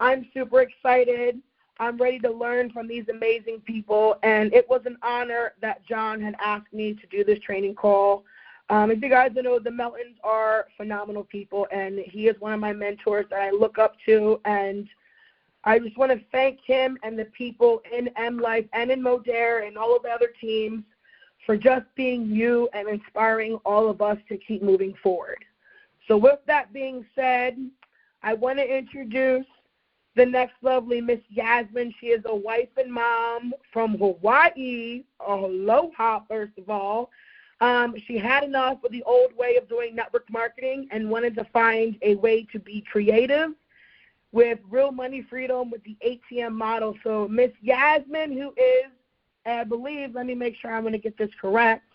I'm super excited. I'm ready to learn from these amazing people, and it was an honor that John had asked me to do this training call. As you guys know, the Meltons are phenomenal people, and he is one of my mentors that I look up to, and I just want to thank him and the people in M-Life and in Modere and all of the other teams for just being you and inspiring all of us to keep moving forward. So with that being said, I want to introduce the next lovely Miss Yasmin. She is a wife and mom from Hawaii. Aloha, first of all. She had enough of the old way of doing network marketing and wanted to find a way to be creative with real money freedom with the ATM model. So Miss Yasmin, who is, I believe, let me make sure I'm going to get this correct,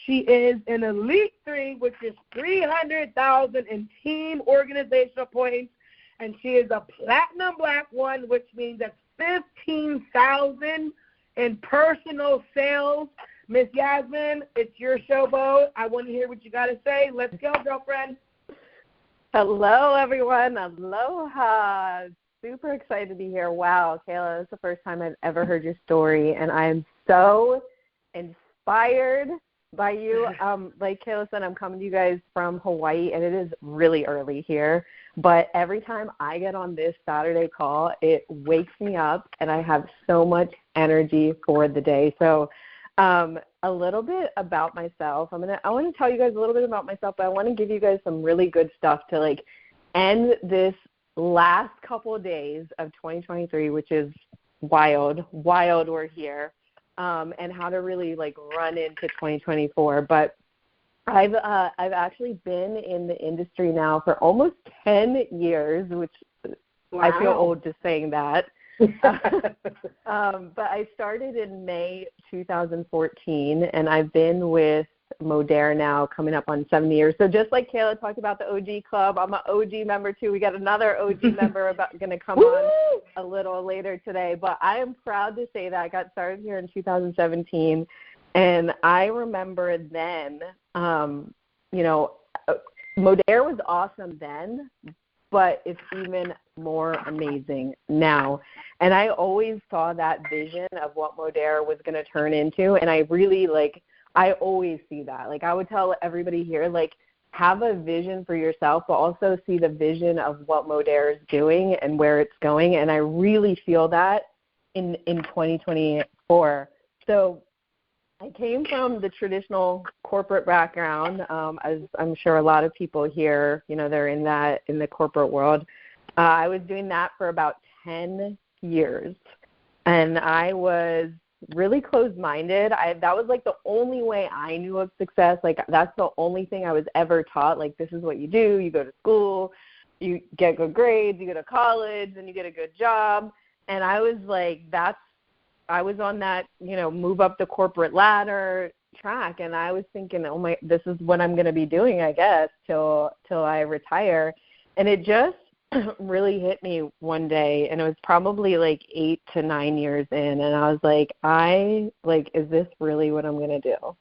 she is an Elite 3, which is 300,000 in team organizational points, and she is a Platinum Black 1, which means that's 15,000 in personal sales. Miss Yasmin, it's your showboat. I want to hear what you got to say. Let's go, girlfriend. Hello, everyone. Aloha. Super excited to be here. Wow, Kayla, this is the first time I've ever heard your story, and I am so inspired by you. Like Kayla said, I'm coming to you guys from Hawaii, and it is really early here. But every time I get on this Saturday call, it wakes me up, and I have so much energy for the day. So a little bit about myself. I want to tell you guys a little bit about myself, but I want to give you guys some really good stuff to like end this last couple of days of 2023, which is wild we're here, and how to really like run into 2024. But I've actually been in the industry now for almost 10 years, which wow. I feel old just saying that. But I started in May 2014, and I've been with Modere now coming up on 7 years. So just like Kayla talked about the OG club, I'm an OG member too. We got another OG member going to come on a little later today. But I am proud to say that I got started here in 2017, and I remember then, Modere was awesome then, but it's even more amazing now. And I always saw that vision of what Modere was going to turn into, and I really, I always see that. Like, I would tell everybody here, have a vision for yourself, but also see the vision of what Modere is doing and where it's going, and I really feel that in 2024. So I came from the traditional corporate background, as I'm sure a lot of people here, they're in the corporate world. I was doing that for about 10 years, and I was really closed-minded. That was the only way I knew of success. That's the only thing I was ever taught. This is what you do. You go to school, you get good grades, you go to college, and you get a good job. And I was I was on that, move up the corporate ladder track, and I was thinking, this is what I'm going to be doing, I guess, till I retire. And it just really hit me one day, and it was probably 8 to 9 years in, and I was is this really what I'm going to do?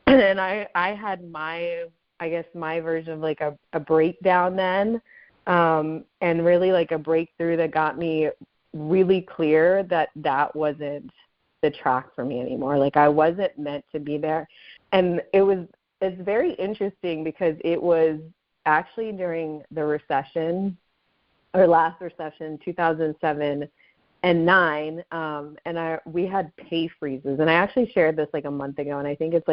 And I had my version of a breakdown then, and really a breakthrough that got me really clear that wasn't the track for me anymore. I wasn't meant to be there. And it's very interesting because it was actually during the recession, or last recession, 2007 and 9, and we had pay freezes. And I actually shared this a month ago, and I think it's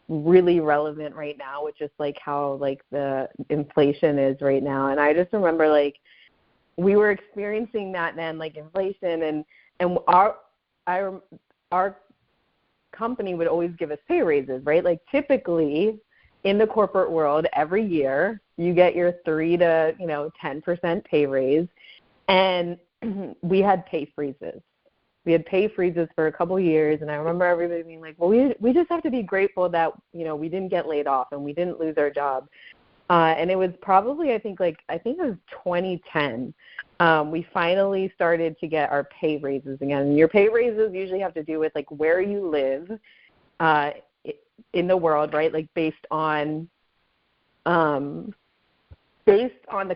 really relevant right now, with just how the inflation is right now. And I just remember we were experiencing that then, inflation, and our company would always give us pay raises, right? Typically in the corporate world, every year you get your 3 to 10% pay raise, and we had pay freezes. We had pay freezes for a couple of years, and I remember everybody being well, we just have to be grateful that we didn't get laid off and we didn't lose our job. And it was probably, I think it was 2010. We finally started to get our pay raises again. Your pay raises usually have to do with where you live in the world, right? Based on the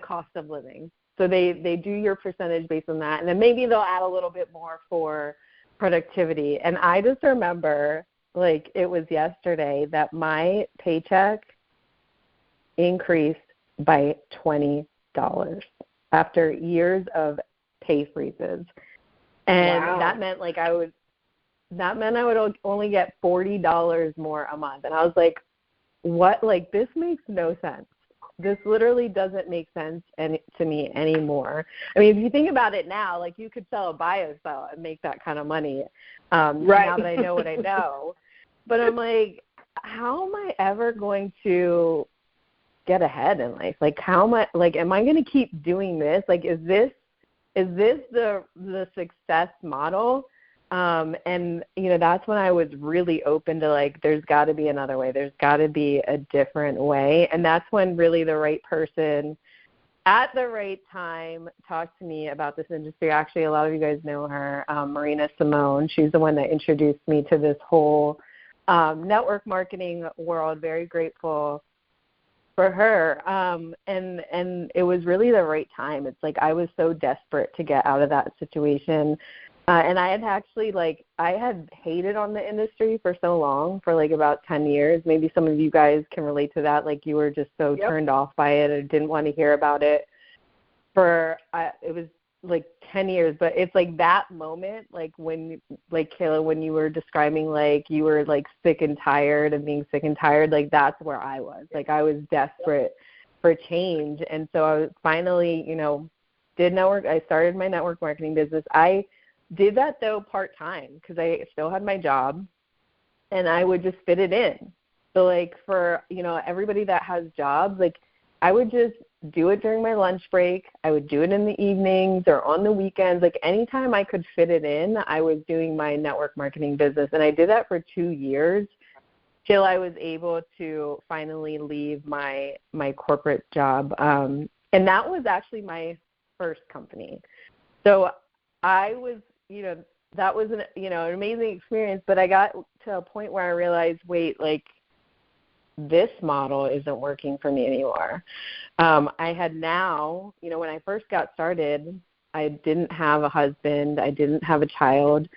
cost of living. So they do your percentage based on that, and then maybe they'll add a little bit more for productivity. And I just remember, like it was yesterday, that my paycheck increased by $20 after years of pay freezes. And Wow. that meant I would only get $40 more a month. And I was like, what? Like, this makes no sense. This literally doesn't make sense to me anymore. I mean, if you think about it now, like, you could sell a bio cell and make that kind of money Right. now that I know what I know. But I'm like, how am I ever going to get ahead in life? Like, am I going to keep doing this? Like, is this the success model? And, that's when I was really open to, like, there's got to be another way. There's got to be a different way. And that's when really the right person at the right time talked to me about this industry. Actually, a lot of you guys know her, Marina Simone. She's the one that introduced me to this whole network marketing world. Very grateful for her. And it was really the right time. It's like I was so desperate to get out of that situation. And I had actually, I had hated on the industry for so long, for about 10 years. Maybe some of you guys can relate to that. Like, you were just so turned off by it or didn't want to hear about it it was 10 years. But it's that moment, when, Kayla, when you were describing, you were sick and tired and being sick and tired, that's where I was. I was desperate for change. And so I finally, I started my network marketing business. I did that, though, part-time, because I still had my job, and I would just fit it in. So, for, everybody that has jobs, I would just do it during my lunch break. I would do it in the evenings or on the weekends. Anytime I could fit it in, I was doing my network marketing business. And I did that for 2 years till I was able to finally leave my corporate job. And that was actually my first company. So I was, that was an amazing experience, but I got to a point where I realized, wait, this model isn't working for me anymore. I had now, when I first got started, I didn't have a husband, I didn't have a child,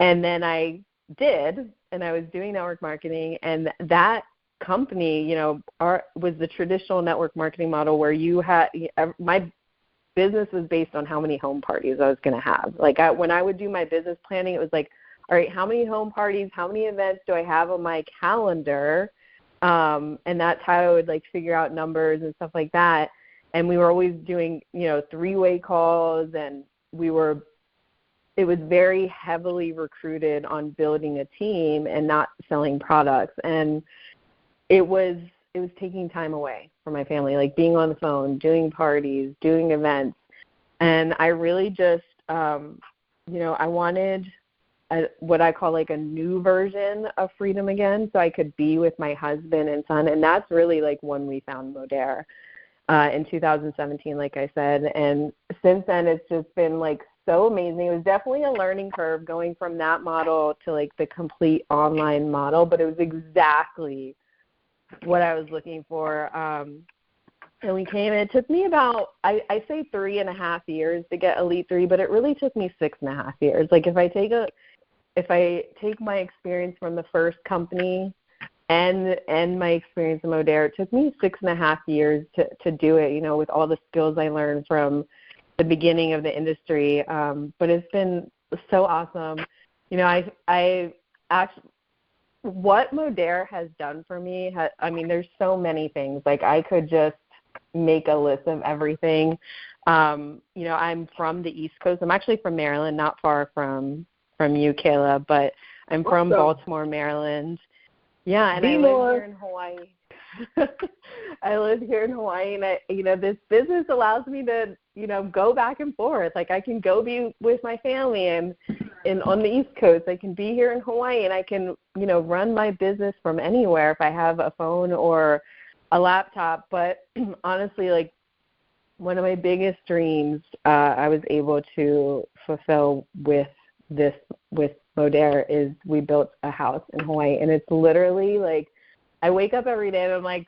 and then I did, and I was doing network marketing, and that company, was the traditional network marketing model where you had, my business was based on how many home parties I was going to have. When I would do my business planning, it was all right, how many home parties, how many events do I have on my calendar? And that's how I would figure out numbers and stuff like that. And we were always doing, three-way calls, and it was very heavily recruited on building a team and not selling products. And it was taking time away from my family, being on the phone, doing parties, doing events. And I really just, I wanted what I call a new version of freedom again, so I could be with my husband and son. And that's really when we found Modere in 2017, like I said. And since then, it's just been so amazing. It was definitely a learning curve going from that model to the complete online model, but it was exactly what I was looking for. And we came, and it took me about, I say 3.5 years to get Elite 3, but it really took me 6.5 years. If I take my experience from the first company and my experience in Modere, it took me 6.5 years to do it, with all the skills I learned from the beginning of the industry. But it's been so awesome. I actually, what Modere has done for me, there's so many things. I could just make a list of everything. I'm from the East Coast. I'm actually from Maryland, not far from you, Kayla, but I'm from Baltimore, Maryland. Yeah, and I live here in Hawaii. I live here in Hawaii, and this business allows me to, go back and forth. I can go be with my family and on the East Coast. I can be here in Hawaii, and I can, run my business from anywhere if I have a phone or a laptop. But honestly, one of my biggest dreams I was able to fulfill with Modere is we built a house in Hawaii, and it's literally I wake up every day and I'm like,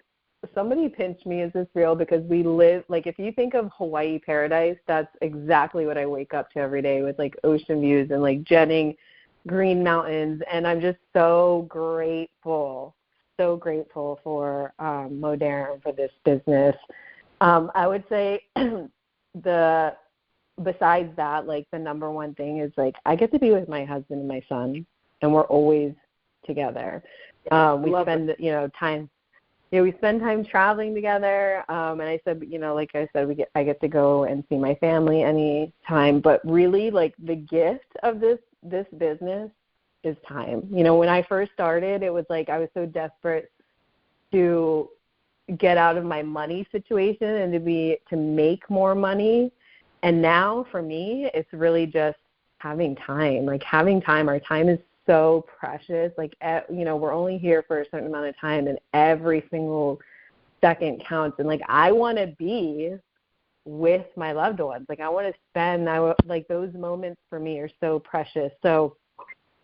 somebody pinch me, is this real? Because we live, like, if you think of Hawaii paradise, that's exactly what I wake up to every day, with like ocean views and like jetting green mountains. And I'm just so grateful for Modern, for this business. I would say besides that, like, the number one thing is, like, I get to be with my husband and my son, and we're always together. We spend, time. Yeah, we spend time traveling together. And I said, like I said, I get to go and see my family anytime. But really, like, the gift of this business is time. When I first started, it was like I was so desperate to get out of my money situation and to make more money. And now for me, it's really just having time. Like, having time. Our time is so precious. Like, we're only here for a certain amount of time, and every single second counts. And, like, I want to be with my loved ones. Like, I want to spend, like, those moments for me are so precious. So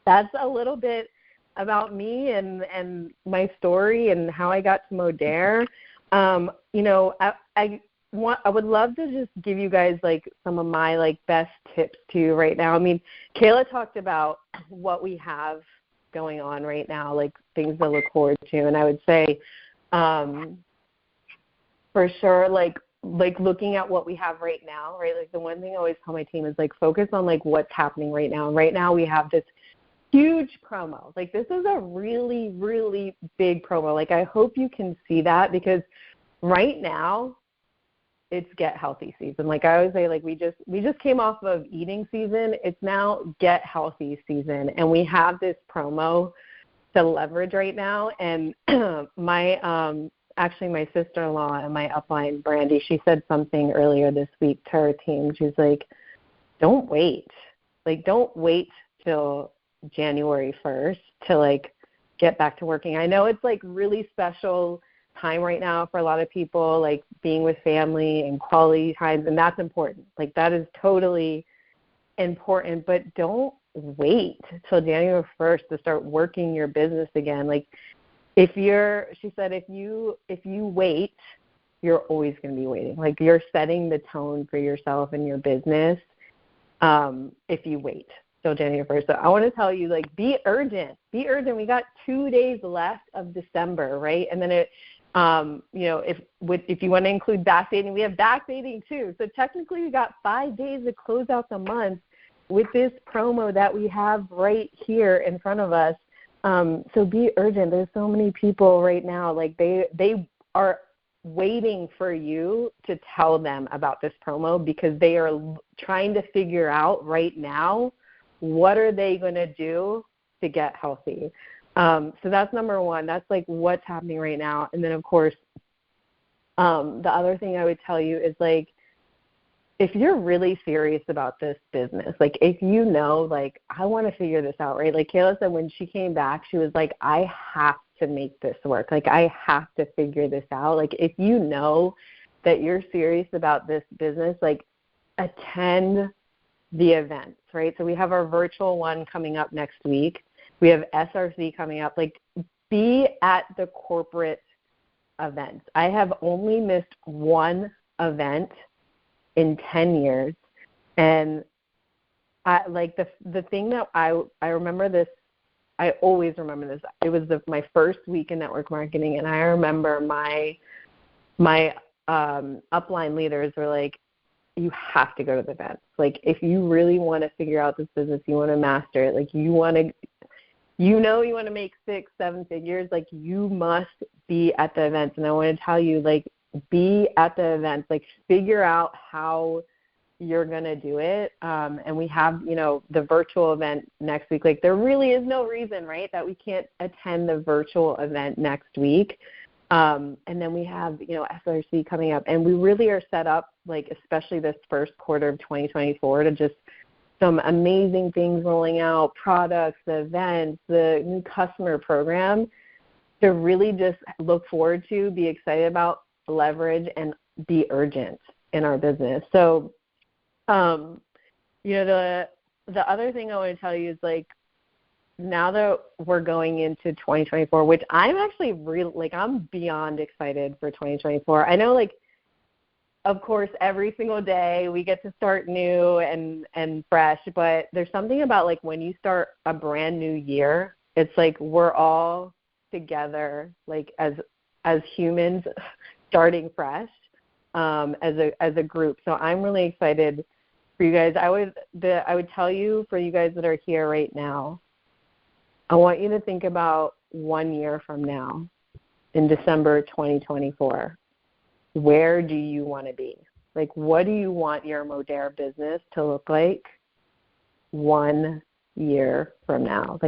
that's a little bit about me and my story and how I got to Modern. I would love to just give you guys, like, some of my, like, best tips too right now. I mean, Kayla talked about what we have going on right now, like, things to look forward to. And I would say, for sure, like looking at what we have right now, right? Like, the one thing I always tell my team is, like, focus on, like, what's happening right now. And right now we have this huge promo. Like, this is a really, really big promo. Like, I hope you can see that, because right now it's get healthy season. Like I always say, like, we just came off of eating season. It's now get healthy season. And we have this promo to leverage right now. And my sister-in-law and my upline, Brandy, she said something earlier this week to her team. She's like, don't wait. Like, don't wait till January 1st to, like, get back to working. I know it's, like, really special time right now for a lot of people, like being with family and quality times, and that's important. Like, that is totally important, but don't wait till January 1st to start working your business again. Like, she said, if you wait, you're always going to be waiting. Like, you're setting the tone for yourself and your business if you wait till January 1st. So I want to tell you, like, be urgent. Be urgent. We got 2 days left of December, right? And then if you want to include backdating, we have backdating too. So technically we got 5 days to close out the month with this promo that we have right here in front of us. So be urgent. There's so many people right now, like, they are waiting for you to tell them about this promo, because they are trying to figure out right now, what are they going to do to get healthy. So that's number one. That's, like, what's happening right now. And then, of course, the other thing I would tell you is, like, if you're really serious about this business, like, if like, I want to figure this out, right? Like Kayla said, when she came back, she was like, I have to make this work. Like, I have to figure this out. Like, if you know that you're serious about this business, like, attend the events, right? So we have our virtual one coming up next week. We have SRC coming up. Like, be at the corporate events. I have only missed one event in 10 years. And the thing that I remember this, I always remember this. It was my first week in network marketing, and I remember my upline leaders were like, you have to go to the events. Like, if you really want to figure out this business, you want to master it, like, you want to make 6-7 figures, like, you must be at the events. And I want to tell you, like, be at the events, like, figure out how you're going to do it. And we have, the virtual event next week. Like, there really is no reason, right, that we can't attend the virtual event next week. And then we have, SRC coming up. And we really are set up, like, especially this first quarter of 2024, to just some amazing things rolling out, products, the events, the new customer program, to really just look forward to, be excited about, leverage, and be urgent in our business. So, the other thing I want to tell you is, like, now that we're going into 2024, which I'm actually I'm beyond excited for 2024. I know, of course, every single day we get to start new and fresh, but there's something about, when you start a brand new year, it's we're all together, as humans starting fresh, as a group. So I'm really excited for you guys. I would tell you, for you guys that are here right now, I want you to think about 1 year from now, in December 2024. Where do you want to be? What do you want your Modere business to look like 1 year from now?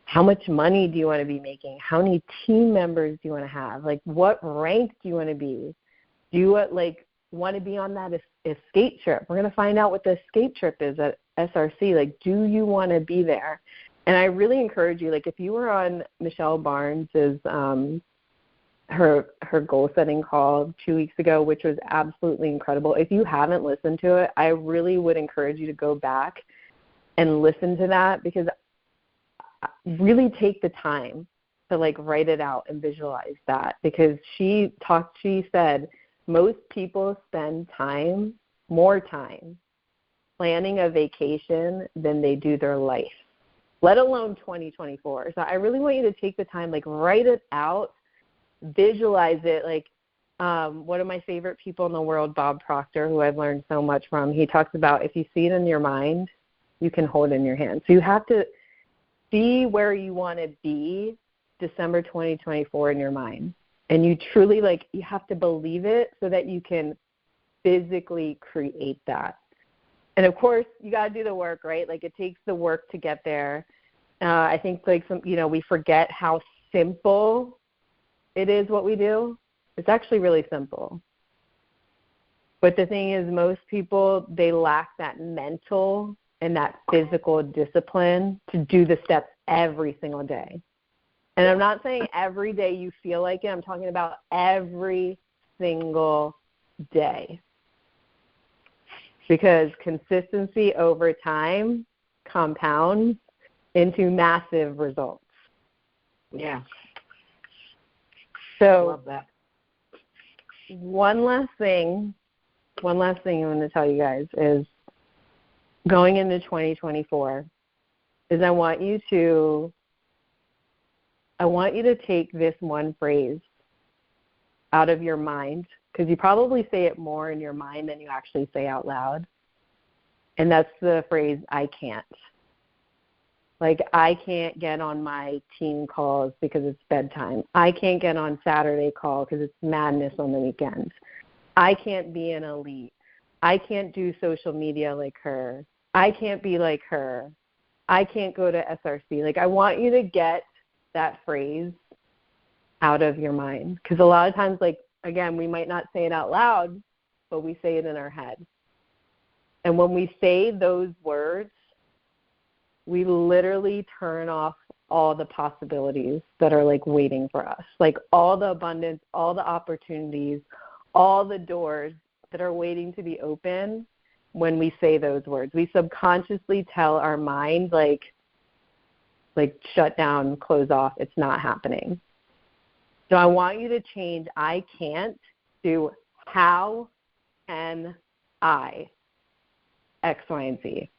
How much money do you want to be making? How many team members do you want to have? What rank do you want to be? Do you want to be on that escape trip? We're going to find out what the escape trip is at SRC. Do you want to be there? And I really encourage you, if you were on Michelle Barnes's her goal-setting call 2 weeks ago, which was absolutely incredible. If you haven't listened to it, I really would encourage you to go back and listen to that, because really take the time to write it out and visualize that, because she said most people spend more time planning a vacation than they do their life, let alone 2024. So I really want you to take the time, write it out, visualize it. One of my favorite people in the world, Bob Proctor, who I've learned so much from, he talks about, if you see it in your mind, you can hold it in your hand. So you have to see where you want to be December 2024 in your mind. And you truly, you have to believe it so that you can physically create that. And, of course, you got to do the work, right? It takes the work to get there. I think, we forget how simple it is what we do. It's actually really simple. But the thing is, most people, they lack that mental and that physical discipline to do the steps every single day. And I'm not saying every day you feel like it. I'm talking about every single day. Because consistency over time compounds into massive results. Yeah. So love that. One last thing I'm going to tell you guys is, going into 2024, is I want you to take this one phrase out of your mind, because you probably say it more in your mind than you actually say out loud. And that's the phrase, I can't. I can't get on my team calls because it's bedtime. I can't get on Saturday call because it's madness on the weekends. I can't be an elite. I can't do social media like her. I can't be like her. I can't go to SRC. I want you to get that phrase out of your mind, because a lot of times, again, we might not say it out loud, but we say it in our head. And when we say those words, we literally turn off all the possibilities that are waiting for us, all the abundance, all the opportunities, all the doors that are waiting to be open. When we say those words, we subconsciously tell our mind, shut down, close off, it's not happening. So I want you to change I can't to how can I, X, Y, and Z.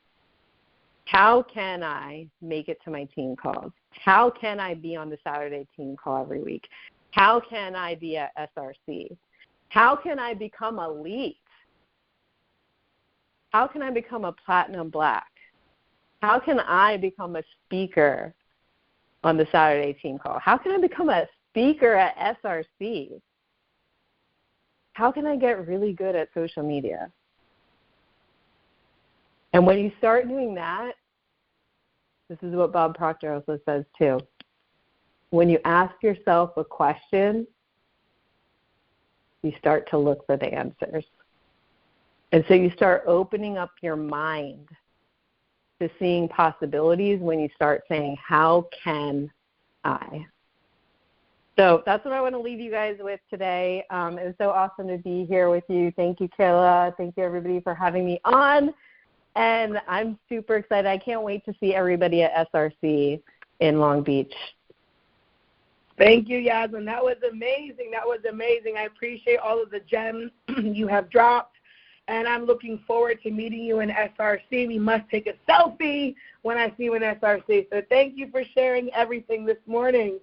How can I make it to my team calls? How can I be on the Saturday team call every week? How can I be at SRC? How can I become elite? How can I become a platinum black? How can I become a speaker on the Saturday team call? How can I become a speaker at SRC? How can I get really good at social media? And when you start doing that, this is what Bob Proctor also says too. When you ask yourself a question, you start to look for the answers. And so you start opening up your mind to seeing possibilities when you start saying, how can I? So that's what I want to leave you guys with today. It was so awesome to be here with you. Thank you, Kayla. Thank you, everybody, for having me on. And I'm super excited. I can't wait to see everybody at SRC in Long Beach. Thank you, Yasmin. That was amazing. I appreciate all of the gems you have dropped, and I'm looking forward to meeting you in SRC. We must take a selfie when I see you in SRC. So thank you for sharing everything this morning.